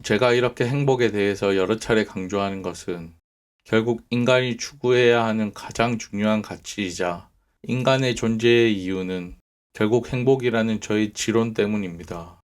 제가 이렇게 행복에 대해서 여러 차례 강조하는 것은 결국 인간이 추구해야 하는 가장 중요한 가치이자 인간의 존재의 이유는 결국 행복이라는 저의 지론 때문입니다.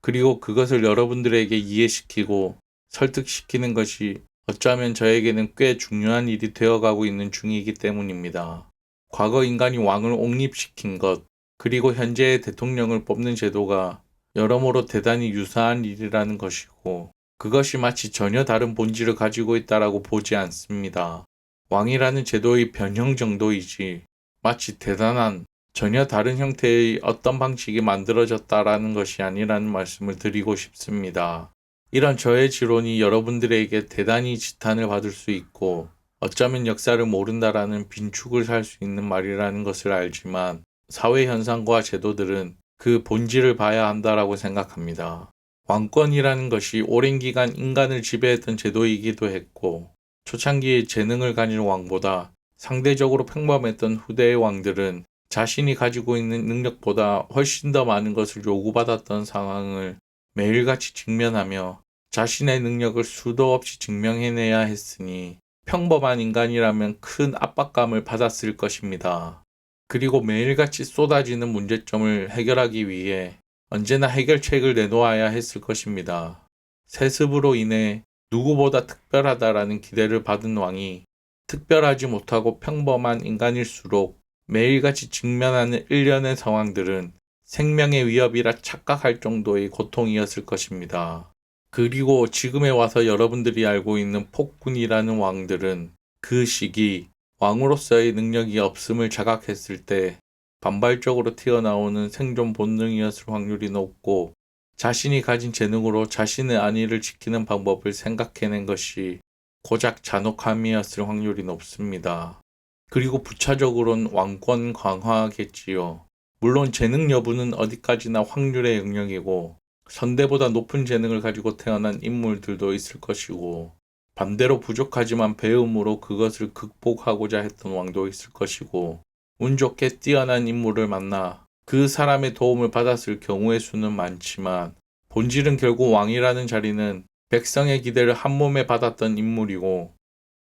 그리고 그것을 여러분들에게 이해시키고 설득시키는 것이 어쩌면 저에게는 꽤 중요한 일이 되어가고 있는 중이기 때문입니다. 과거 인간이 왕을 옹립시킨 것, 그리고 현재의 대통령을 뽑는 제도가 여러모로 대단히 유사한 일이라는 것이고, 그것이 마치 전혀 다른 본질을 가지고 있다라고 보지 않습니다. 왕이라는 제도의 변형 정도이지, 마치 대단한 전혀 다른 형태의 어떤 방식이 만들어졌다라는 것이 아니라는 말씀을 드리고 싶습니다. 이런 저의 지론이 여러분들에게 대단히 지탄을 받을 수 있고 어쩌면 역사를 모른다라는 빈축을 살 수 있는 말이라는 것을 알지만 사회 현상과 제도들은 그 본질을 봐야 한다라고 생각합니다. 왕권이라는 것이 오랜 기간 인간을 지배했던 제도이기도 했고 초창기에 재능을 가진 왕보다 상대적으로 평범했던 후대의 왕들은 자신이 가지고 있는 능력보다 훨씬 더 많은 것을 요구받았던 상황을 매일같이 직면하며 자신의 능력을 수도 없이 증명해내야 했으니 평범한 인간이라면 큰 압박감을 받았을 것입니다. 그리고 매일같이 쏟아지는 문제점을 해결하기 위해 언제나 해결책을 내놓아야 했을 것입니다. 세습으로 인해 누구보다 특별하다라는 기대를 받은 왕이 특별하지 못하고 평범한 인간일수록 매일같이 직면하는 일련의 상황들은 생명의 위협이라 착각할 정도의 고통이었을 것입니다. 그리고 지금에 와서 여러분들이 알고 있는 폭군이라는 왕들은 그 시기 왕으로서의 능력이 없음을 자각했을 때 반발적으로 튀어나오는 생존 본능이었을 확률이 높고 자신이 가진 재능으로 자신의 안위를 지키는 방법을 생각해낸 것이 고작 잔혹함이었을 확률이 높습니다. 그리고 부차적으로는 왕권 강화겠지요. 물론 재능 여부는 어디까지나 확률의 영역이고 선대보다 높은 재능을 가지고 태어난 인물들도 있을 것이고 반대로 부족하지만 배움으로 그것을 극복하고자 했던 왕도 있을 것이고 운 좋게 뛰어난 인물을 만나 그 사람의 도움을 받았을 경우의 수는 많지만 본질은 결국 왕이라는 자리는 백성의 기대를 한몸에 받았던 인물이고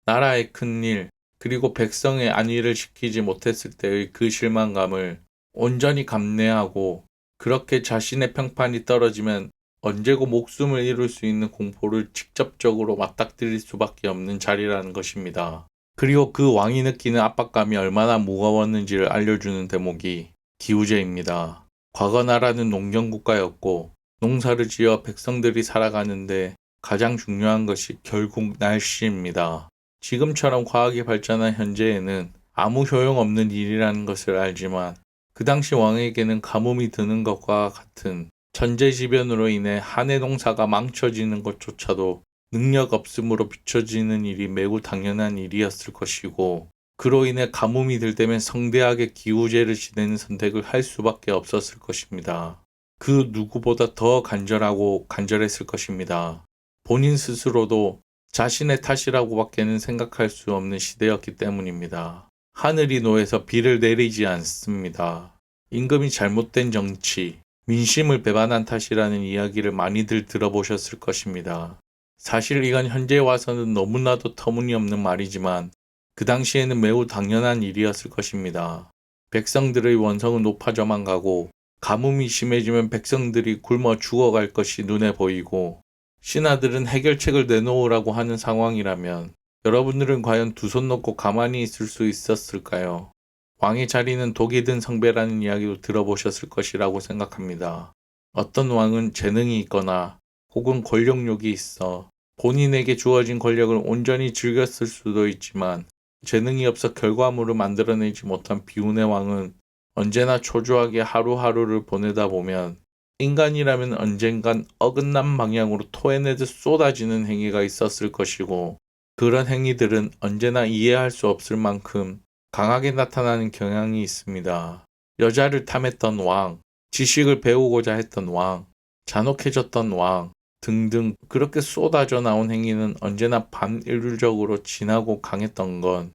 나라의 큰일 그리고 백성의 안위를 지키지 못했을 때의 그 실망감을 온전히 감내하고 그렇게 자신의 평판이 떨어지면 언제고 목숨을 잃을 수 있는 공포를 직접적으로 맞닥뜨릴 수밖에 없는 자리라는 것입니다. 그리고 그 왕이 느끼는 압박감이 얼마나 무거웠는지를 알려주는 대목이 기우제입니다. 과거 나라는 농경국가였고 농사를 지어 백성들이 살아가는데 가장 중요한 것이 결국 날씨입니다. 지금처럼 과학이 발전한 현재에는 아무 효용없는 일이라는 것을 알지만 그 당시 왕에게는 가뭄이 드는 것과 같은 천재지변으로 인해 한 해 농사가 망쳐지는 것조차도 능력 없음으로 비춰지는 일이 매우 당연한 일이었을 것이고 그로 인해 가뭄이 들 때면 성대하게 기우제를 지내는 선택을 할 수밖에 없었을 것입니다. 그 누구보다 더 간절하고 간절했을 것입니다. 본인 스스로도 자신의 탓이라고밖에는 생각할 수 없는 시대였기 때문입니다. 하늘이 노해서 비를 내리지 않습니다. 임금이 잘못된 정치, 민심을 배반한 탓이라는 이야기를 많이들 들어보셨을 것입니다. 사실 이건 현재에 와서는 너무나도 터무니없는 말이지만 그 당시에는 매우 당연한 일이었을 것입니다. 백성들의 원성은 높아져만 가고 가뭄이 심해지면 백성들이 굶어 죽어갈 것이 눈에 보이고 신하들은 해결책을 내놓으라고 하는 상황이라면 여러분들은 과연 두 손 놓고 가만히 있을 수 있었을까요? 왕의 자리는 독이 든 성배라는 이야기도 들어보셨을 것이라고 생각합니다. 어떤 왕은 재능이 있거나 혹은 권력욕이 있어 본인에게 주어진 권력을 온전히 즐겼을 수도 있지만 재능이 없어 결과물을 만들어내지 못한 비운의 왕은 언제나 초조하게 하루하루를 보내다 보면 인간이라면 언젠간 어긋난 방향으로 토해내듯 쏟아지는 행위가 있었을 것이고 그런 행위들은 언제나 이해할 수 없을 만큼 강하게 나타나는 경향이 있습니다. 여자를 탐했던 왕, 지식을 배우고자 했던 왕, 잔혹해졌던 왕 등등 그렇게 쏟아져 나온 행위는 언제나 반인륜적으로 진하고 강했던 건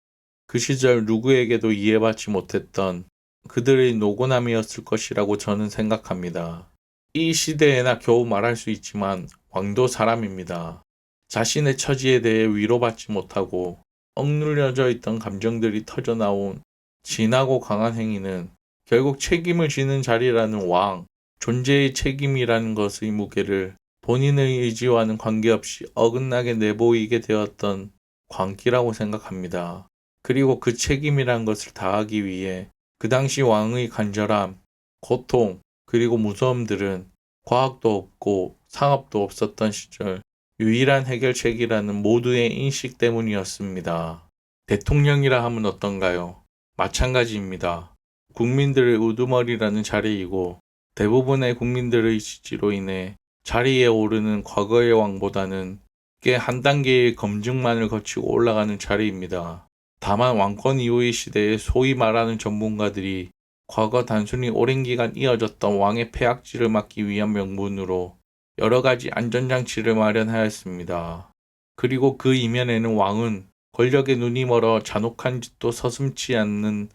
그 시절 누구에게도 이해받지 못했던 그들의 노곤함이었을 것이라고 저는 생각합니다. 이 시대에나 겨우 말할 수 있지만 왕도 사람입니다. 자신의 처지에 대해 위로받지 못하고 억눌려져 있던 감정들이 터져나온 진하고 강한 행위는 결국 책임을 지는 자리라는 왕, 존재의 책임이라는 것의 무게를 본인의 의지와는 관계없이 어긋나게 내보이게 되었던 광기라고 생각합니다. 그리고 그 책임이란 것을 다하기 위해 그 당시 왕의 간절함, 고통, 그리고 무서움들은 과학도 없고 상업도 없었던 시절 유일한 해결책이라는 모두의 인식 때문이었습니다. 대통령이라 하면 어떤가요? 마찬가지입니다. 국민들의 우두머리라는 자리이고 대부분의 국민들의 지지로 인해 자리에 오르는 과거의 왕보다는 꽤 한 단계의 검증만을 거치고 올라가는 자리입니다. 다만 왕권 이후의 시대에 소위 말하는 전문가들이 과거 단순히 오랜 기간 이어졌던 왕의 폐악질을 막기 위한 명분으로 여러 가지 안전장치를 마련하였습니다. 그리고 그 이면에는 왕은 권력에 눈이 멀어 잔혹한 짓도 서슴지 않는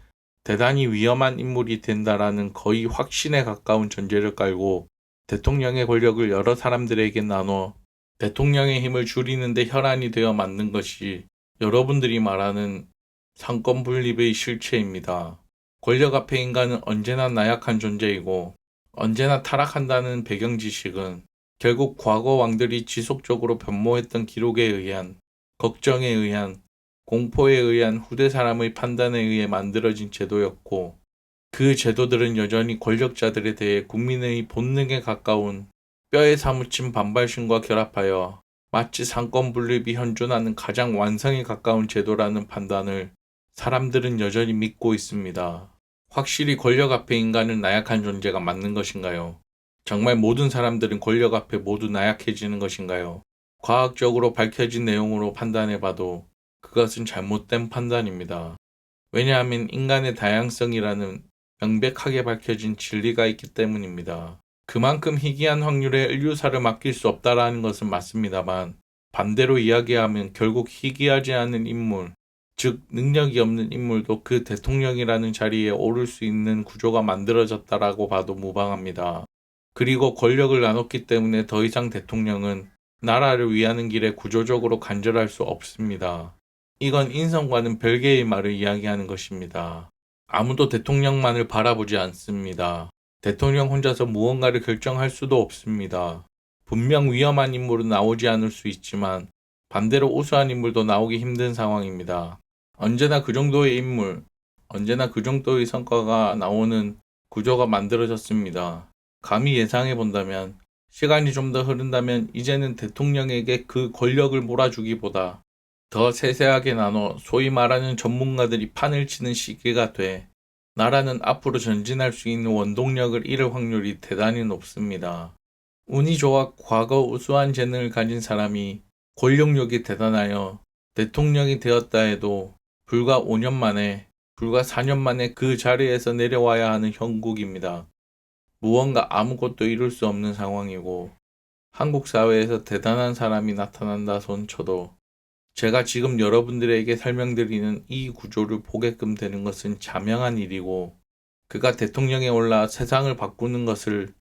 대단히 위험한 인물이 된다라는 거의 확신에 가까운 전제를 깔고 대통령의 권력을 여러 사람들에게 나눠 대통령의 힘을 줄이는 데 혈안이 되어 만든 것이 여러분들이 말하는 상권 분립의 실체입니다. 권력 앞에 인간은 언제나 나약한 존재이고 언제나 타락한다는 배경지식은 결국 과거 왕들이 지속적으로 변모했던 기록에 의한, 걱정에 의한, 공포에 의한 후대 사람의 판단에 의해 만들어진 제도였고 그 제도들은 여전히 권력자들에 대해 국민의 본능에 가까운 뼈에 사무친 반발심과 결합하여 마치 상권 분립이 현존하는 가장 완성에 가까운 제도라는 판단을 사람들은 여전히 믿고 있습니다. 확실히 권력 앞에 인간은 나약한 존재가 맞는 것인가요? 정말 모든 사람들은 권력 앞에 모두 나약해지는 것인가요? 과학적으로 밝혀진 내용으로 판단해봐도 그것은 잘못된 판단입니다. 왜냐하면 인간의 다양성이라는 명백하게 밝혀진 진리가 있기 때문입니다. 그만큼 희귀한 확률의 인류사를 맡길 수 없다라는 것은 맞습니다만 반대로 이야기하면 결국 희귀하지 않은 인물, 즉 능력이 없는 인물도 그 대통령이라는 자리에 오를 수 있는 구조가 만들어졌다라고 봐도 무방합니다. 그리고 권력을 나눴기 때문에 더 이상 대통령은 나라를 위하는 길에 구조적으로 간절할 수 없습니다. 이건 인성과는 별개의 말을 이야기하는 것입니다. 아무도 대통령만을 바라보지 않습니다. 대통령 혼자서 무언가를 결정할 수도 없습니다. 분명 위험한 인물은 나오지 않을 수 있지만 반대로 우수한 인물도 나오기 힘든 상황입니다. 언제나 그 정도의 인물, 언제나 그 정도의 성과가 나오는 구조가 만들어졌습니다. 감히 예상해 본다면 시간이 좀 더 흐른다면 이제는 대통령에게 그 권력을 몰아주기보다 더 세세하게 나눠 소위 말하는 전문가들이 판을 치는 시기가 돼 나라는 앞으로 전진할 수 있는 원동력을 잃을 확률이 대단히 높습니다. 운이 좋아 과거 우수한 재능을 가진 사람이 권력력이 대단하여 대통령이 되었다 해도 불과 5년 만에, 불과 4년 만에 그 자리에서 내려와야 하는 형국입니다. 무언가 아무것도 이룰 수 없는 상황이고 한국 사회에서 대단한 사람이 나타난다 손쳐도 제가 지금 여러분들에게 설명드리는 이 구조를 보게끔 되는 것은 자명한 일이고 그가 대통령에 올라 세상을 바꾸는 것을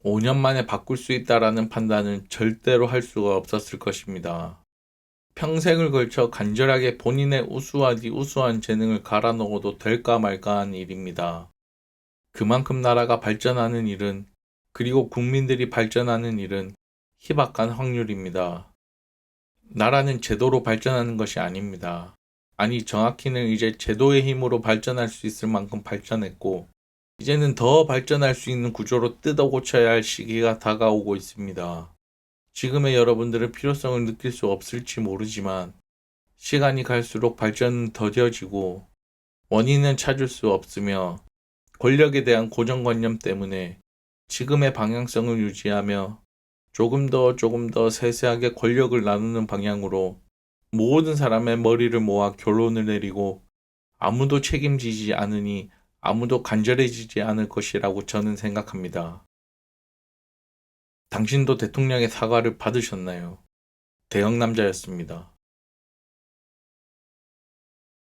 5년 만에 바꿀 수 있다라는 판단은 절대로 할 수가 없었을 것입니다. 평생을 걸쳐 간절하게 본인의 우수하디 우수한 재능을 갈아 넣어도 될까 말까 한 일입니다. 그만큼 나라가 발전하는 일은 그리고 국민들이 발전하는 일은 희박한 확률입니다. 나라는 제도로 발전하는 것이 아닙니다. 아니 정확히는 이제 제도의 힘으로 발전할 수 있을 만큼 발전했고 이제는 더 발전할 수 있는 구조로 뜯어 고쳐야 할 시기가 다가오고 있습니다. 지금의 여러분들은 필요성을 느낄 수 없을지 모르지만 시간이 갈수록 발전은 더뎌지고 원인은 찾을 수 없으며 권력에 대한 고정관념 때문에 지금의 방향성을 유지하며 조금 더 세세하게 권력을 나누는 방향으로 모든 사람의 머리를 모아 결론을 내리고 아무도 책임지지 않으니 아무도 간절해지지 않을 것이라고 저는 생각합니다. 당신도 대통령의 사과를 받으셨나요? 대형남자였습니다.